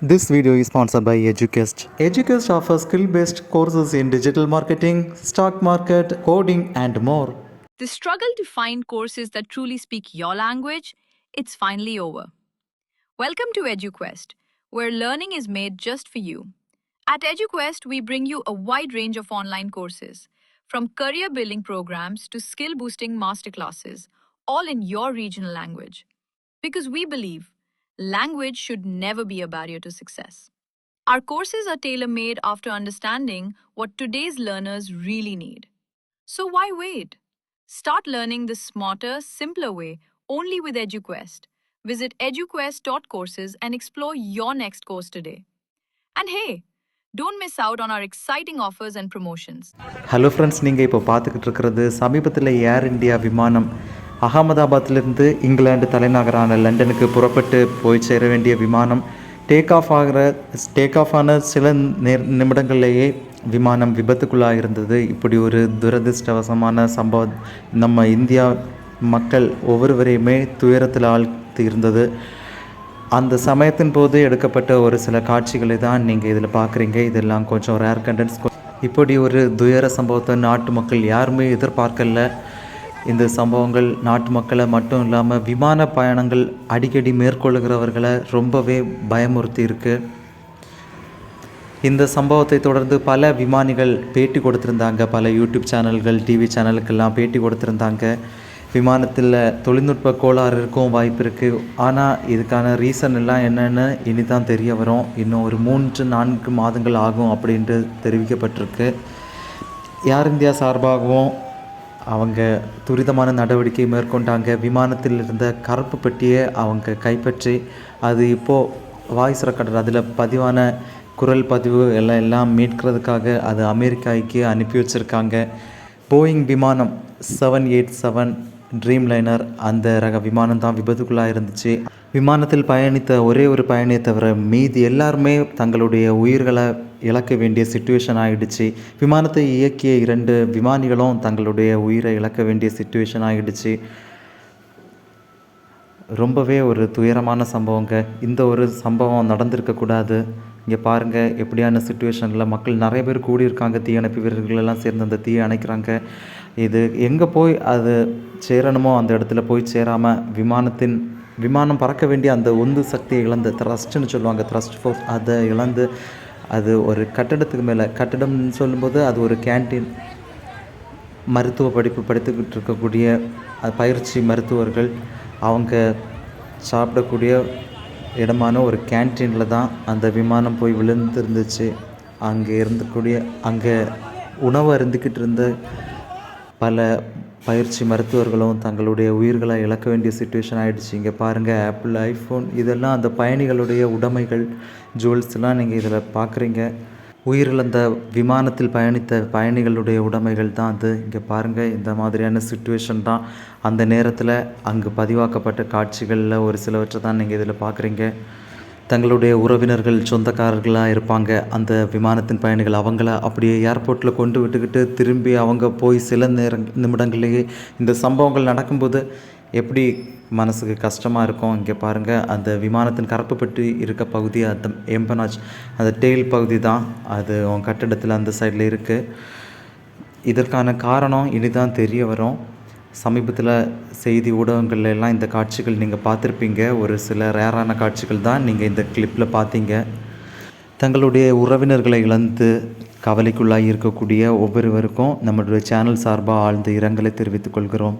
This video is sponsored by Eduquest. Eduquest offers skill-based courses in digital marketing, stock market, coding, and more. The struggle to find courses that truly speak your language, it's finally over. Welcome to EduQuest, where learning is made just for you. At EduQuest, we bring you a wide range of online courses, from career building programs to skill boosting masterclasses, all in your regional language. Because we believe language should never be a barrier to success. Our courses are tailor made after understanding what today's learners really need. So why wait? Start learning the smarter, simpler way only with EduQuest. Visit eduquest.courses and explore your next course today. And hey, don't miss out on our exciting offers and promotions. Hello friends, நீங்கள் இப்போ பார்த்துக்கிட்டு இருக்கிறது சமீபத்தில் ஏர் India விமானம் அகமதாபாத்திலிருந்து இங்கிலாந்து தலைநகரான லண்டனுக்கு புறப்பட்டு போய் சேர வேண்டிய விமானம் டேக் ஆஃப் ஆன சில நிமிடங்கள்லேயே விமானம் விபத்துக்குள்ளாக இருந்தது. இப்படி ஒரு துரதிர்ஷ்டவசமான சம்பவம் நம்ம இந்தியா மக்கள் ஒவ்வொருவரையுமே துயரத்தில் ஆழ்த்தி இருந்தது. அந்த சமயத்தின் போது எடுக்கப்பட்ட ஒரு சில காட்சிகளை தான் நீங்கள் இதில் பார்க்குறீங்க. இதெல்லாம் கொஞ்சம் ரேர் கண்டென்ட்ஸ். இப்படி ஒரு துயர சம்பவத்தை நாட்டு மக்கள் யாருமே எதிர்பார்க்கல. இந்த சம்பவங்கள் நாட்டு மக்களை மட்டும் இல்லாமல் விமான பயணங்கள் அடிக்கடி மேற்கொள்ளுகிறவர்களை ரொம்பவே பயமுறுத்தி இருக்கு. இந்த சம்பவத்தை தொடர்ந்து பல விமானிகள் பேட்டி கொடுத்துருந்தாங்க. பல யூடியூப் சேனல்கள், டிவி சேனலுக்கெல்லாம் பேட்டி கொடுத்துருந்தாங்க. விமானத்தில் தொழில்நுட்ப கோளாறு இருக்கும் வாய்ப்பு இருக்குது. ஆனால் இதுக்கான ரீசன் எல்லாம் என்னென்னு இனி தான் தெரிய வரும். இன்னும் ஒரு 3-4 மாதங்கள் ஆகும் அப்படின்ட்டு தெரிவிக்கப்பட்டிருக்கு. ஏர் இந்தியா சார்பாகவும் அவங்க துரிதமான நடவடிக்கை மேற்கொண்டாங்க. விமானத்தில் இருந்த கருப்பு பெட்டியை அவங்க கைப்பற்றி அது இப்போது வாய்ஸ் ரெக்கார்டர், அதில் பதிவான குரல் பதிவு எல்லாம் மீட்கிறதுக்காக அது அமெரிக்காவுக்கு அனுப்பி வச்சுருக்காங்க. போயிங் விமானம் 787 ட்ரீம் லைனர் அந்த ரக விமானம் தான் விபத்துக்குள்ளாக இருந்துச்சு. விமானத்தில் பயணித்த ஒரே ஒரு பயணியை தவிர மீதி எல்லாருமே தங்களுடைய உயிர்களை இழக்க வேண்டிய சிச்சுவேஷன் ஆகிடுச்சு. விமானத்தை இயக்கிய 2 விமானிகளும் தங்களுடைய உயிரை இழக்க வேண்டிய சிச்சுவேஷன் ஆகிடுச்சு. ரொம்பவே ஒரு துயரமான சம்பவங்க. இந்த ஒரு சம்பவம் நடந்திருக்கக்கூடாது. இங்கே பாருங்கள், எப்படியான சிச்சுவேஷனில் மக்கள் நிறைய பேர் கூடியிருக்காங்க. தீயணைப்பு வீரர்களெல்லாம் சேர்ந்து அந்த தீயை அணைக்கிறாங்க. இது எங்கே போய் அது சேரணுமோ அந்த இடத்துல போய் சேராமல் விமானம் பறக்க வேண்டிய அந்த உந்து சக்தியை இழந்து, த்ரஸ்ட்டுன்னு சொல்லுவாங்க, த்ரஸ்ட் ஃபோர்ஸ், அதை இழந்து அது ஒரு கட்டடத்துக்கு மேலே, கட்டடம்னு சொல்லும்போது அது ஒரு கேன்டீன், மருத்துவ படிப்பு படித்துக்கிட்டு இருக்கக்கூடிய பயிற்சி மருத்துவர்கள் அவங்க சாப்பிடக்கூடிய இடமான ஒரு கேன்டீனில் தான் அந்த விமானம் போய் விழுந்துருந்துச்சு. அங்கே உணவு அருந்திக்கிட்டு இருந்த பல பயிற்சி மருத்துவர்களும் தங்களுடைய உயிர்களை இழக்க வேண்டிய சிச்சுவேஷன் ஆகிடுச்சு. இங்கே பாருங்கள், ஆப்பிள், ஐஃபோன் இதெல்லாம் அந்த பயணிகளுடைய உடைமைகள், ஜுவல்ஸ்லாம் நீங்கள் இதில் பார்க்குறீங்க. உயிரிழந்த விமானத்தில் பயணித்த பயணிகளுடைய உடைமைகள் தான் அது. இங்கே பாருங்கள், இந்த மாதிரியான சிச்சுவேஷன் தான் அந்த நேரத்தில் அங்கு பதிவாக்கப்பட்ட காட்சிகளில் ஒரு சிலவற்றை தான் நீங்கள் இதில் பார்க்குறீங்க. தங்களுடைய உறவினர்கள், சொந்தக்காரர்களாக இருப்பாங்க அந்த விமானத்தின் பயணிகள். அவங்கள அப்படியே ஏர்போர்ட்டில் கொண்டு விட்டுக்கிட்டு திரும்பி அவங்க போய் சில நிமிடங்கள்லேயே இந்த சம்பவங்கள் நடக்கும்போது எப்படி மனசுக்கு கஷ்டமாக இருக்கும். இங்கே பாருங்கள், அந்த விமானத்தின் கருப்பு பெட்டி இருக்க பகுதி, அந்த எம்பனாஜ், அந்த டெயில் பகுதி தான் அது கட்டிடத்தில் அந்த சைடில் இருக்குது. இதற்கான காரணம் இனிதான் தெரிய வரும். சமீபத்தில் செய்தி ஊடகங்கள்ல எல்லாம் இந்த காட்சிகள் நீங்கள் பார்த்துருப்பீங்க. ஒரு சில ரேரான காட்சிகள் தான் நீங்கள் இந்த கிளிப்பில் பார்த்தீங்க. தங்களுடைய உறவினர்களை இழந்து கவலைக்குள்ளாக இருக்கக்கூடிய ஒவ்வொருவருக்கும் நம்மளுடைய சேனல் சார்பாக ஆழ்ந்த இரங்கலை தெரிவித்துக் கொள்கிறோம்.